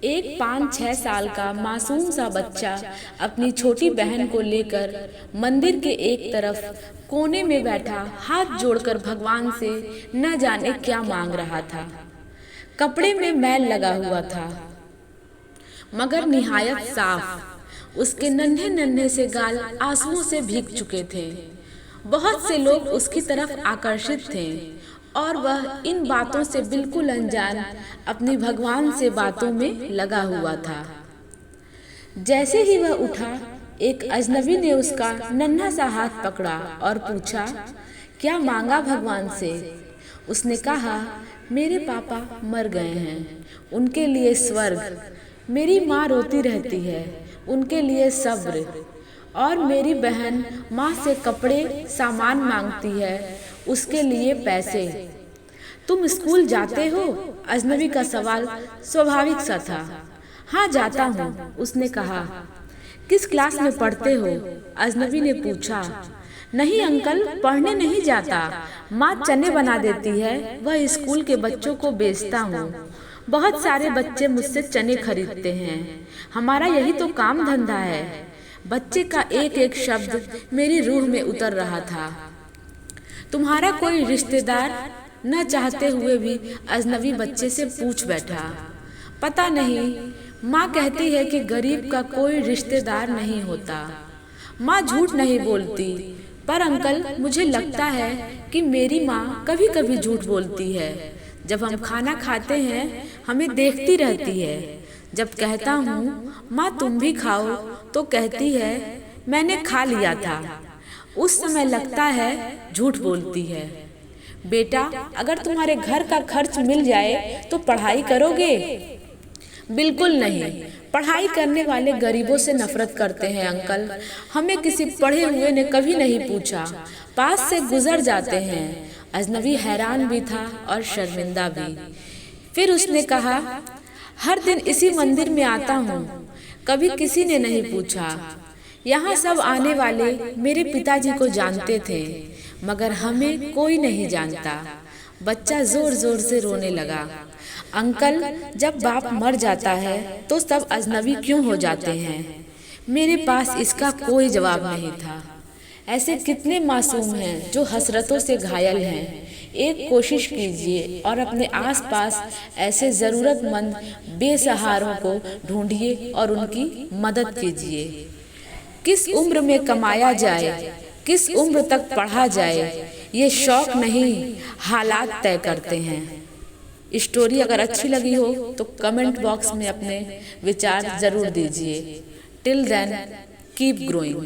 एक 5-6 साल का मासूम सा बच्चा अपनी छोटी बहन को लेकर मंदिर के एक तरफ कोने में बैठा हाथ जोड़कर भगवान से न जाने क्या मांग रहा था। कपड़े में मैल लगा हुआ था मगर निहायत साफ। उसके नन्हे नन्हे से गाल आंसुओं से भीग चुके थे। बहुत से लोग उसकी तरफ आकर्षित थे और वह इन बातों से बिल्कुल अनजान अपनी भगवान से बातों में लगा हुआ था। जैसे ही वह उठा, एक अजनबी ने उसका नन्हा सा हाथ पकड़ा और पूछा, क्या मांगा भगवान से? उसने कहा, मेरे पापा मर गए हैं, उनके लिए स्वर्ग। मेरी माँ रोती रहती है, उनके लिए सब्र। और मेरी बहन माँ से कपड़े सामान मांगती है, उसके लिए पैसे। तुम स्कूल जाते हो? अजनबी का सवाल स्वाभाविक सा था। हाँ जाता हूँ, उसने कहा। किस क्लास में पढ़ते हो? अजनबी ने पूछा। नहीं अंकल, पढ़ने नहीं जाता, माँ चने बना देती है, वह स्कूल के बच्चों को बेचता हूँ। बहुत सारे बच्चे मुझसे चने खरीदते हैं, हमारा यही तो काम धंधा है। बच्चे का एक एक शब्द मेरी रूह में उतर रहा था। तुम्हारा कोई रिश्तेदार? न चाहते हुए भी अजनबी बच्चे से पूछ बैठा। पता नहीं, माँ कहती है कि गरीब का कोई रिश्तेदार नहीं होता। माँ झूठ नहीं बोलती, पर अंकल मुझे लगता है कि मेरी माँ कभी कभी झूठ बोलती है। जब हम खाना खाते हैं हमें देखती रहती है। जब कहता हूँ माँ तुम भी खाओ तो कहती है मैंने खा लिया था। उस समय लगता है झूठ बोलती है। बेटा, अगर तुम्हारे घर का खर्च मिल जाए तो पढ़ाई करोगे? बिल्कुल नहीं, पढ़ाई करने वाले गरीबों से नफरत करते हैं अंकल। हमें किसी पढ़े हुए ने कभी नहीं पूछा, पास से गुजर जाते हैं। अजनबी हैरान भी था और शर्मिंदा भी। फिर उसने कहा, हर दिन इसी मंदिर में आता हूँ, कभी किसी ने नहीं पूछा। यहाँ सब आने वाले मेरे पिताजी को जानते थे, मगर हमें कोई नहीं जानता। बच्चा जोर जोर से रोने लगा। अंकल, जब बाप मर जाता है तो सब अजनबी क्यों हो जाते हैं? मेरे पास इसका कोई जवाब नहीं था। ऐसे कितने मासूम हैं जो हसरतों से घायल हैं। एक कोशिश कीजिए और अपने आसपास ऐसे ज़रूरतमंद बेसहारों को ढूंढिए और उनकी मदद कीजिए। किस उम्र में कमाया जाए, किस उम्र तक पढ़ा जाए, ये शौक नहीं हालात तय करते हैं। स्टोरी अगर अच्छी लगी हो तो कमेंट बॉक्स में अपने विचार ज़रूर दीजिए। Till then keep growing.